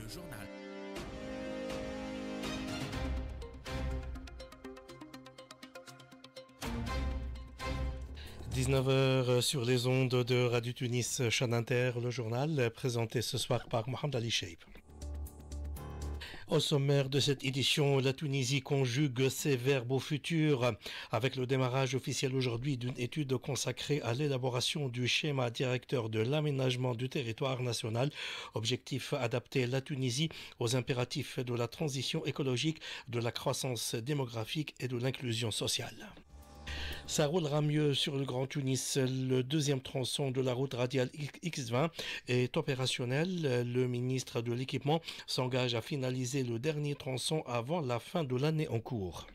le journal. « 19h sur les ondes de Radio Tunis, Chaîne Inter, le journal, présenté ce soir par Mohamed Ali Cheib. Au sommaire de cette édition, la Tunisie conjugue ses verbes au futur avec le démarrage officiel aujourd'hui d'une étude consacrée à l'élaboration du schéma directeur de l'aménagement du territoire national. Objectif adapter la Tunisie aux impératifs de la transition écologique, de la croissance démographique et de l'inclusion sociale. Ça roulera mieux sur le Grand Tunis. Le deuxième tronçon de la route radiale X20 est opérationnel. Le ministre de l'Équipement s'engage à finaliser le dernier tronçon avant la fin de l'année en cours.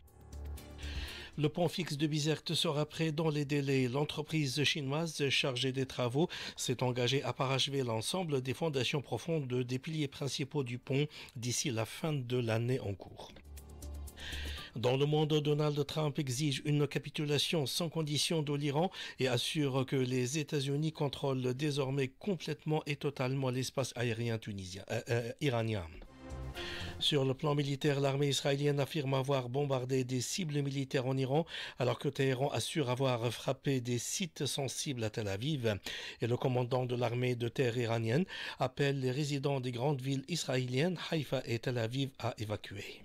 Le pont fixe de Bizerte sera prêt dans les délais. L'entreprise chinoise chargée des travaux s'est engagée à parachever l'ensemble des fondations profondes des piliers principaux du pont d'ici la fin de l'année en cours. Dans le monde, Donald Trump exige une capitulation sans condition de l'Iran et assure que les États-Unis contrôlent désormais complètement et totalement l'espace aérien iranien. Sur le plan militaire, l'armée israélienne affirme avoir bombardé des cibles militaires en Iran, alors que Téhéran assure avoir frappé des sites sensibles à Tel Aviv. Et le commandant de l'armée de terre iranienne appelle les résidents des grandes villes israéliennes, Haïfa et Tel Aviv, à évacuer.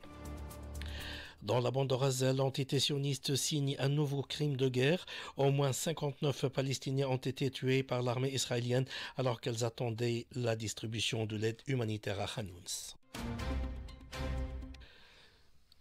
Dans la bande de Gaza, l'entité sioniste signe un nouveau crime de guerre. Au moins 59 Palestiniens ont été tués par l'armée israélienne alors qu'elles attendaient la distribution de l'aide humanitaire à Khan Younis.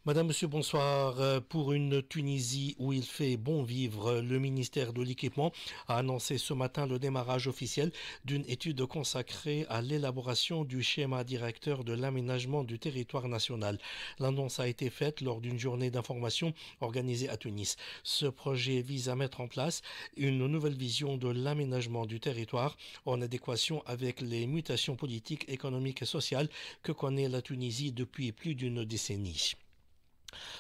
Madame, Monsieur, bonsoir. Pour une Tunisie où il fait bon vivre, le ministère de l'Équipement a annoncé ce matin le démarrage officiel d'une étude consacrée à l'élaboration du schéma directeur de l'aménagement du territoire national. L'annonce a été faite lors d'une journée d'information organisée à Tunis. Ce projet vise à mettre en place une nouvelle vision de l'aménagement du territoire en adéquation avec les mutations politiques, économiques et sociales que connaît la Tunisie depuis plus d'une décennie.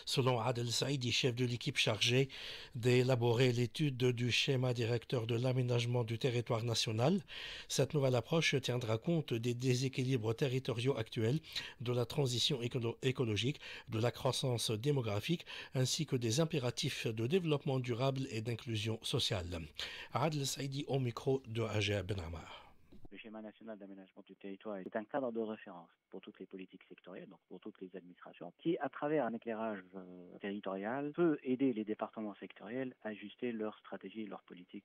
Selon Adel Saïdi, chef de l'équipe chargée d'élaborer l'étude du schéma directeur de l'aménagement du territoire national, cette nouvelle approche tiendra compte des déséquilibres territoriaux actuels, de la transition écologique, de la croissance démographique, ainsi que des impératifs de développement durable et d'inclusion sociale. Adel Saïdi au micro de Ajay Ben Amar. Le schéma national d'aménagement du territoire est un cadre de référence pour toutes les politiques sectorielles, donc pour toutes les administrations, qui, à travers un éclairage territorial, peut aider les départements sectoriels à ajuster leur stratégie, leur politique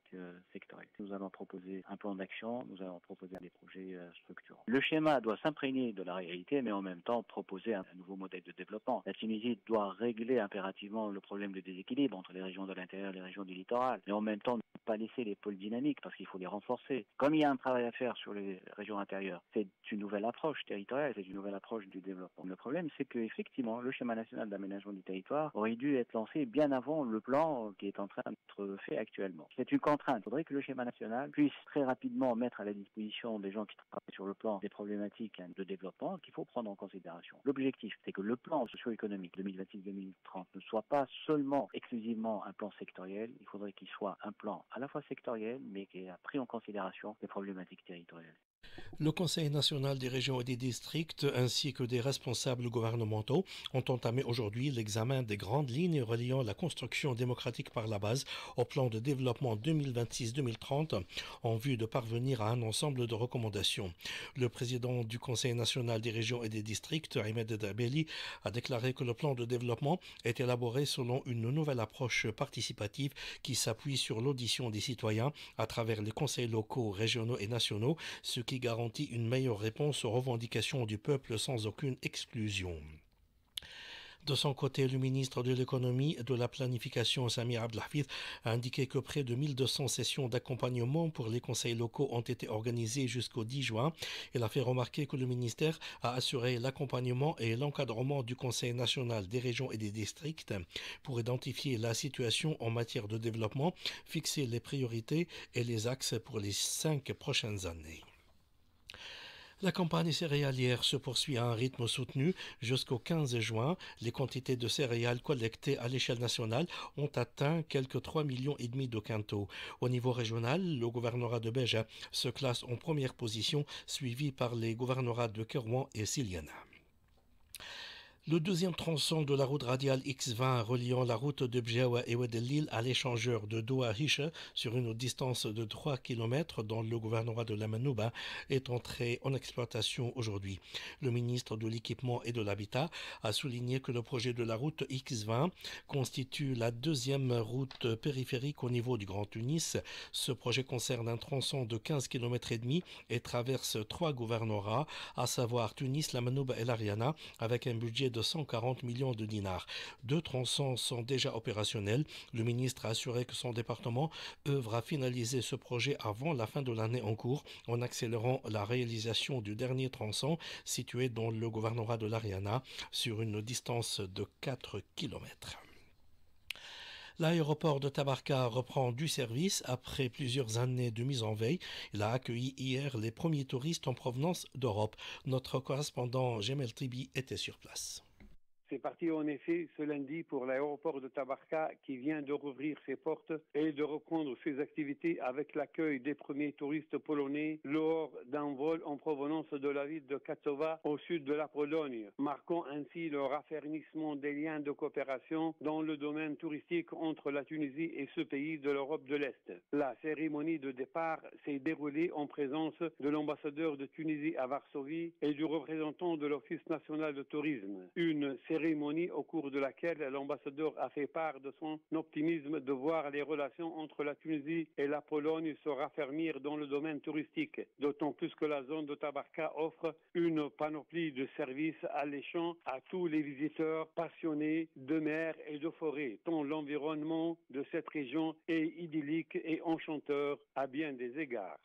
sectorielle. Nous allons proposer un plan d'action, nous allons proposer des projets structurants. Le schéma doit s'imprégner de la réalité, mais en même temps proposer un nouveau modèle de développement. La Tunisie doit régler impérativement le problème de déséquilibre entre les régions de l'intérieur et les régions du littoral, mais en même temps ne pas laisser les pôles dynamiques parce qu'il faut les renforcer. Comme il y a un travail à faire sur les régions intérieures, c'est une nouvelle approche territoriale, c'est une nouvelle approche du développement. Le problème, c'est que effectivement, le schéma national d'aménagement du territoire aurait dû être lancé bien avant le plan qui est en train d'être fait actuellement. C'est une contrainte. Il faudrait que le schéma national puisse très rapidement mettre à la disposition des gens qui travaillent sur le plan des problématiques de développement qu'il faut prendre en considération. L'objectif, c'est que le plan socio-économique 2026-2030 ne soit pas seulement exclusivement un plan sectoriel. Il faudrait qu'il soit un plan à la fois sectoriel, mais qui a pris en considération les problématiques territoriales. Le Conseil national des régions et des districts ainsi que des responsables gouvernementaux ont entamé aujourd'hui l'examen des grandes lignes reliant la construction démocratique par la base au plan de développement 2026-2030 en vue de parvenir à un ensemble de recommandations. Le président du Conseil national des régions et des districts, Ahmed Dabeli, a déclaré que le plan de développement est élaboré selon une nouvelle approche participative qui s'appuie sur l'audition des citoyens à travers les conseils locaux, régionaux et nationaux, ce qui garantit une meilleure réponse aux revendications du peuple sans aucune exclusion. De son côté, le ministre de l'économie et de la planification, Sami Abdelhafid, a indiqué que près de 1200 sessions d'accompagnement pour les conseils locaux ont été organisées jusqu'au 10 juin. Il a fait remarquer que le ministère a assuré l'accompagnement et l'encadrement du Conseil national des régions et des districts pour identifier la situation en matière de développement, fixer les priorités et les axes pour les 5 prochaines années. La campagne céréalière se poursuit à un rythme soutenu jusqu'au 15 juin. Les quantités de céréales collectées à l'échelle nationale ont atteint quelques 3,5 millions de quintaux. Au niveau régional, le gouvernorat de Béja se classe en première position, suivi par les gouvernorats de Kérouan et Siliana. Le deuxième tronçon de la route radiale X20 reliant la route de Bjawa et Oued-el-Lil à l'échangeur de Doha-Hisha sur une distance de 3 km dans le gouvernorat de la Manouba est entré en exploitation aujourd'hui. Le ministre de l'Équipement et de l'Habitat a souligné que le projet de la route X20 constitue la deuxième route périphérique au niveau du Grand Tunis. Ce projet concerne un tronçon de 15 km et demi et traverse 3 gouvernorats, à savoir Tunis, la Manouba et l'Ariana, avec un budget de 140 millions de dinars. 2 tronçons sont déjà opérationnels. Le ministre a assuré que son département œuvre à finaliser ce projet avant la fin de l'année en cours, en accélérant la réalisation du dernier tronçon situé dans le gouvernorat de l'Ariana sur une distance de 4 km. L'aéroport de Tabarka reprend du service après plusieurs années de mise en veille. Il a accueilli hier les premiers touristes en provenance d'Europe. Notre correspondant Jamel Tibi était sur place. C'est parti en effet ce lundi pour l'aéroport de Tabarka qui vient de rouvrir ses portes et de reprendre ses activités avec l'accueil des premiers touristes polonais lors d'un vol en provenance de la ville de Katowa au sud de la Pologne, marquant ainsi le raffermissement des liens de coopération dans le domaine touristique entre la Tunisie et ce pays de l'Europe de l'Est. La cérémonie de départ s'est déroulée en présence de l'ambassadeur de Tunisie à Varsovie et du représentant de l'Office national de tourisme. Une cérémonie au cours de laquelle l'ambassadeur a fait part de son optimisme de voir les relations entre la Tunisie et la Pologne se raffermir dans le domaine touristique, d'autant plus que la zone de Tabarka offre une panoplie de services alléchant à tous les visiteurs passionnés de mer et de forêt, tant l'environnement de cette région est idyllique et enchanteur à bien des égards.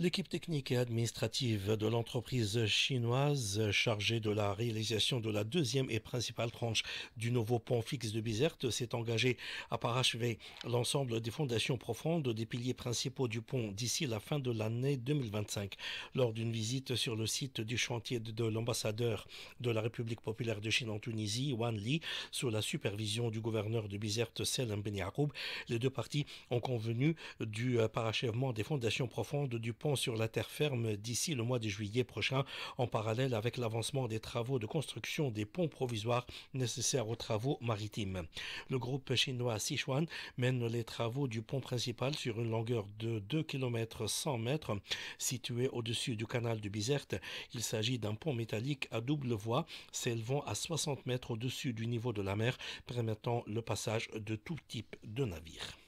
L'équipe technique et administrative de l'entreprise chinoise chargée de la réalisation de la deuxième et principale tranche du nouveau pont fixe de Bizerte s'est engagée à parachever l'ensemble des fondations profondes des piliers principaux du pont d'ici la fin de l'année 2025. Lors d'une visite sur le site du chantier de l'ambassadeur de la République populaire de Chine en Tunisie, Wan Li, sous la supervision du gouverneur de Bizerte, Selem Ben Yacoub, les deux parties ont convenu du parachèvement des fondations profondes du pont sur la terre ferme d'ici le mois de juillet prochain, en parallèle avec l'avancement des travaux de construction des ponts provisoires nécessaires aux travaux maritimes. Le groupe chinois Sichuan mène les travaux du pont principal sur une longueur de 2 km 100 mètres situé au-dessus du canal de Bizerte. Il s'agit d'un pont métallique à double voie s'élevant à 60 mètres au-dessus du niveau de la mer, permettant le passage de tout type de navires.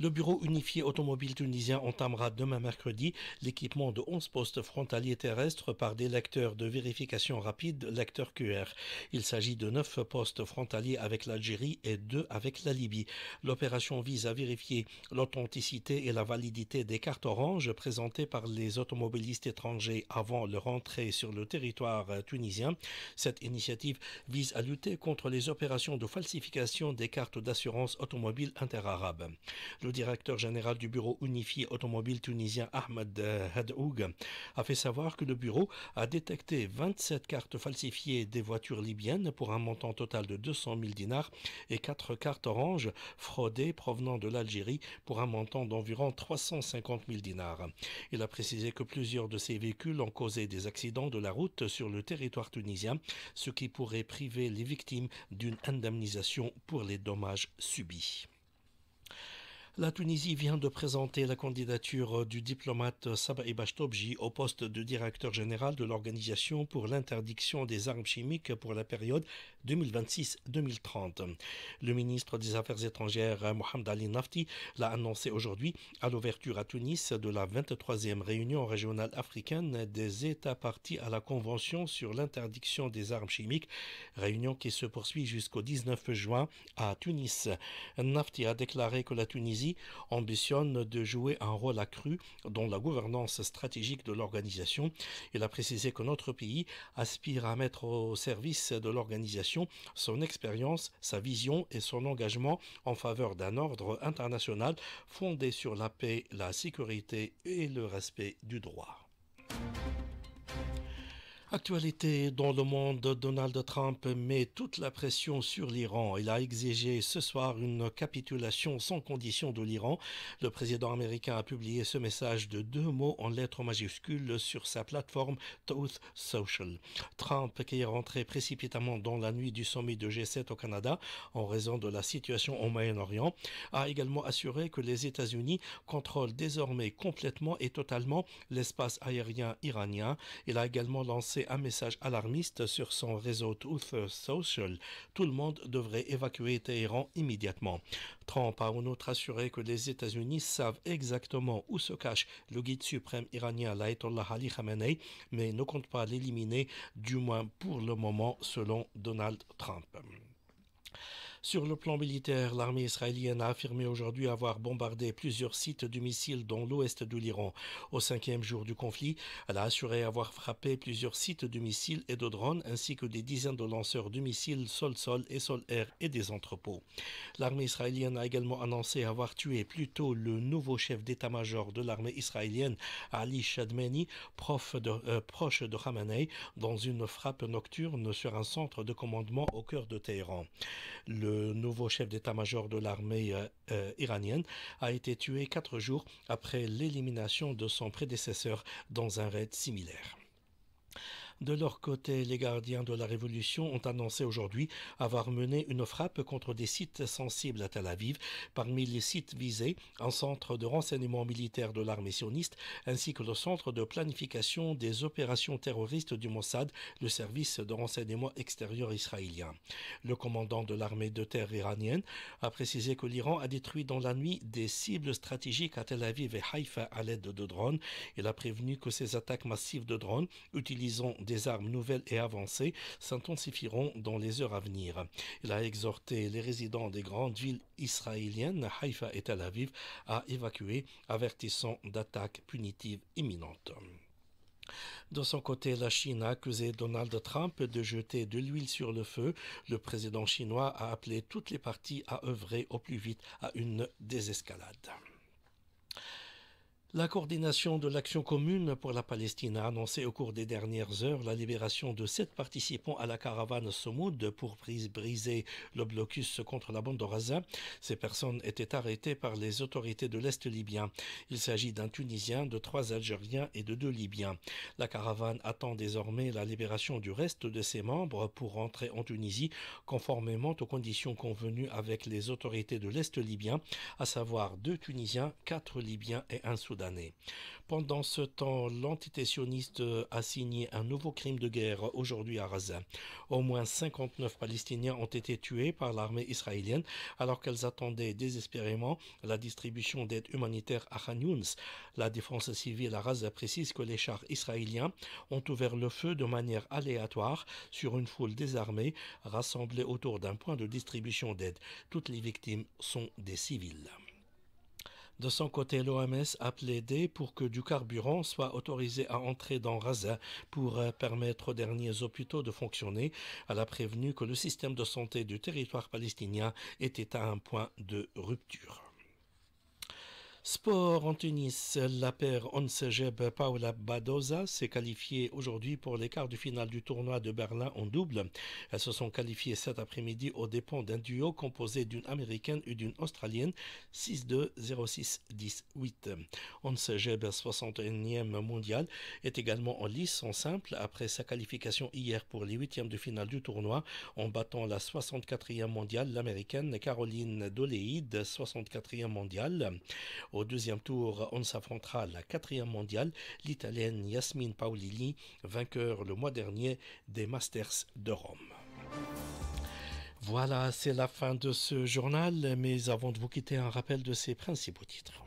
Le bureau unifié automobile tunisien entamera demain mercredi l'équipement de 11 postes frontaliers terrestres par des lecteurs de vérification rapide, lecteurs QR. Il s'agit de 9 postes frontaliers avec l'Algérie et 2 avec la Libye. L'opération vise à vérifier l'authenticité et la validité des cartes oranges présentées par les automobilistes étrangers avant leur entrée sur le territoire tunisien. Cette initiative vise à lutter contre les opérations de falsification des cartes d'assurance automobile interarabes. Le directeur général du bureau unifié automobile tunisien Ahmed Hadoug a fait savoir que le bureau a détecté 27 cartes falsifiées des voitures libyennes pour un montant total de 200 000 dinars et 4 cartes oranges fraudées provenant de l'Algérie pour un montant d'environ 350 000 dinars. Il a précisé que plusieurs de ces véhicules ont causé des accidents de la route sur le territoire tunisien, ce qui pourrait priver les victimes d'une indemnisation pour les dommages subis. La Tunisie vient de présenter la candidature du diplomate Sabahi Bach-Tobji au poste de directeur général de l'Organisation pour l'interdiction des armes chimiques pour la période 2026-2030. Le ministre des Affaires étrangères Mohamed Ali Nafti l'a annoncé aujourd'hui à l'ouverture à Tunis de la 23e réunion régionale africaine des États partis à la Convention sur l'interdiction des armes chimiques, réunion qui se poursuit jusqu'au 19 juin à Tunis. Nafti a déclaré que la Tunisie ambitionne de jouer un rôle accru dans la gouvernance stratégique de l'organisation. Il a précisé que notre pays aspire à mettre au service de l'organisation son expérience, sa vision et son engagement en faveur d'un ordre international fondé sur la paix, la sécurité et le respect du droit. Actualité dans le monde, Donald Trump met toute la pression sur l'Iran. Il a exigé ce soir une capitulation sans condition de l'Iran. Le président américain a publié ce message de 2 mots en lettres majuscules sur sa plateforme Truth Social. Trump, qui est rentré précipitamment dans la nuit du sommet de G7 au Canada en raison de la situation au Moyen-Orient, a également assuré que les États-Unis contrôlent désormais complètement et totalement l'espace aérien iranien. Il a également lancé un message alarmiste sur son réseau Truth Social. Tout le monde devrait évacuer Téhéran immédiatement. Trump a en outre assuré que les États-Unis savent exactement où se cache le guide suprême iranien l'Ayatollah Ali Khamenei, mais ne compte pas l'éliminer, du moins pour le moment, selon Donald Trump. Sur le plan militaire, l'armée israélienne a affirmé aujourd'hui avoir bombardé plusieurs sites de missiles dans l'ouest de l'Iran. Au 5e jour du conflit, elle a assuré avoir frappé plusieurs sites de missiles et de drones, ainsi que des dizaines de lanceurs de missiles sol-sol et sol-air et des entrepôts. L'armée israélienne a également annoncé avoir tué plus tôt le nouveau chef d'état-major de l'armée israélienne, Ali Shadmani, proche de Khamenei, dans une frappe nocturne sur un centre de commandement au cœur de Téhéran. Le nouveau chef d'état-major de l'armée iranienne a été tué 4 jours après l'élimination de son prédécesseur dans un raid similaire. De leur côté, les gardiens de la Révolution ont annoncé aujourd'hui avoir mené une frappe contre des sites sensibles à Tel Aviv. Parmi les sites visés, un centre de renseignement militaire de l'armée sioniste, ainsi que le centre de planification des opérations terroristes du Mossad, le service de renseignement extérieur israélien. Le commandant de l'armée de terre iranienne a précisé que l'Iran a détruit dans la nuit des cibles stratégiques à Tel Aviv et Haïfa à l'aide de drones. Il a prévenu que ces attaques massives de drones, utilisant des armes nouvelles et avancées, s'intensifieront dans les heures à venir. Il a exhorté les résidents des grandes villes israéliennes, Haïfa et Tel Aviv, à évacuer, avertissant d'attaques punitives imminentes. De son côté, la Chine a accusé Donald Trump de jeter de l'huile sur le feu. Le président chinois a appelé toutes les parties à œuvrer au plus vite à une désescalade. La coordination de l'action commune pour la Palestine a annoncé au cours des dernières heures la libération de 7 participants à la caravane Somoud pour briser le blocus contre la bande de Gaza. Ces personnes étaient arrêtées par les autorités de l'Est libyen. Il s'agit d'un Tunisien, de 3 Algériens et de 2 Libyens. La caravane attend désormais la libération du reste de ses membres pour rentrer en Tunisie, conformément aux conditions convenues avec les autorités de l'Est libyen, à savoir 2 Tunisiens, 4 Libyens et 1 Soudanais. Pendant ce temps, l'entité sioniste a signé un nouveau crime de guerre aujourd'hui à Gaza. Au moins 59 Palestiniens ont été tués par l'armée israélienne alors qu'elles attendaient désespérément la distribution d'aide humanitaire à Khan Younis. La défense civile à Gaza précise que les chars israéliens ont ouvert le feu de manière aléatoire sur une foule désarmée rassemblée autour d'un point de distribution d'aide. Toutes les victimes sont des civils. De son côté, l'OMS a plaidé pour que du carburant soit autorisé à entrer dans Gaza pour permettre aux derniers hôpitaux de fonctionner. Elle a prévenu que le système de santé du territoire palestinien était à un point de rupture. Sport en tennis, la paire Ons-Jabeur Paula Badoza s'est qualifiée aujourd'hui pour les quarts de finale du tournoi de Berlin en double. Elles se sont qualifiées cet après-midi aux dépens d'un duo composé d'une américaine et d'une australienne, 6-2, 0-6, 10-8. Ons-Jabeur, 61e mondial, est également en lice en simple après sa qualification hier pour les huitièmes de finale du tournoi en battant la 64e mondiale, l'américaine Caroline Doleide, 64e mondiale. Au deuxième tour, on s'affrontera la 4e mondiale, l'italienne Yasmine Paolini, vainqueur le mois dernier des Masters de Rome. Voilà, c'est la fin de ce journal, mais avant de vous quitter, un rappel de ses principaux titres.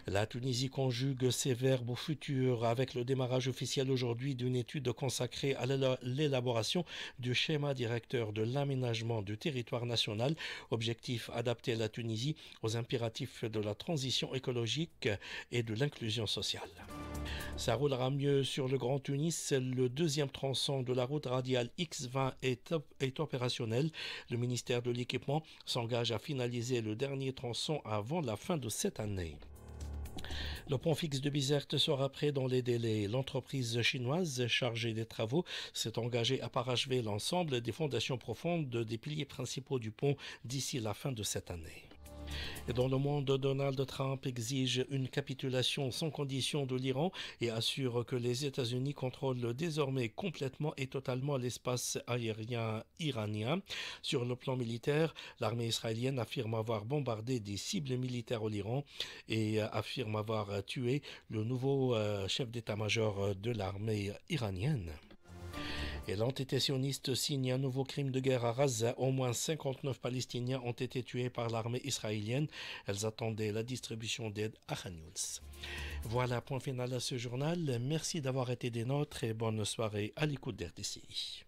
La Tunisie conjugue ses verbes au futur avec le démarrage officiel aujourd'hui d'une étude consacrée à l'élaboration du schéma directeur de l'aménagement du territoire national. Objectif adapter la Tunisie aux impératifs de la transition écologique et de l'inclusion sociale. Ça roulera mieux sur le Grand Tunis. Le deuxième tronçon de la route radiale X20 est opérationnel. Le ministère de l'Équipement s'engage à finaliser le dernier tronçon avant la fin de cette année. Le pont fixe de Bizerte sera prêt dans les délais. L'entreprise chinoise chargée des travaux s'est engagée à parachever l'ensemble des fondations profondes des piliers principaux du pont d'ici la fin de cette année. Et dans le monde, Donald Trump exige une capitulation sans condition de l'Iran et assure que les États-Unis contrôlent désormais complètement et totalement l'espace aérien iranien. Sur le plan militaire, l'armée israélienne affirme avoir bombardé des cibles militaires en Iran et affirme avoir tué le nouveau chef d'état-major de l'armée iranienne. Et l'entité sioniste signe un nouveau crime de guerre à Gaza. Au moins 59 Palestiniens ont été tués par l'armée israélienne. Elles attendaient la distribution d'aide à Khan Younis. Voilà, point final à ce journal. Merci d'avoir été des nôtres et bonne soirée à l'écoute d'RDCI.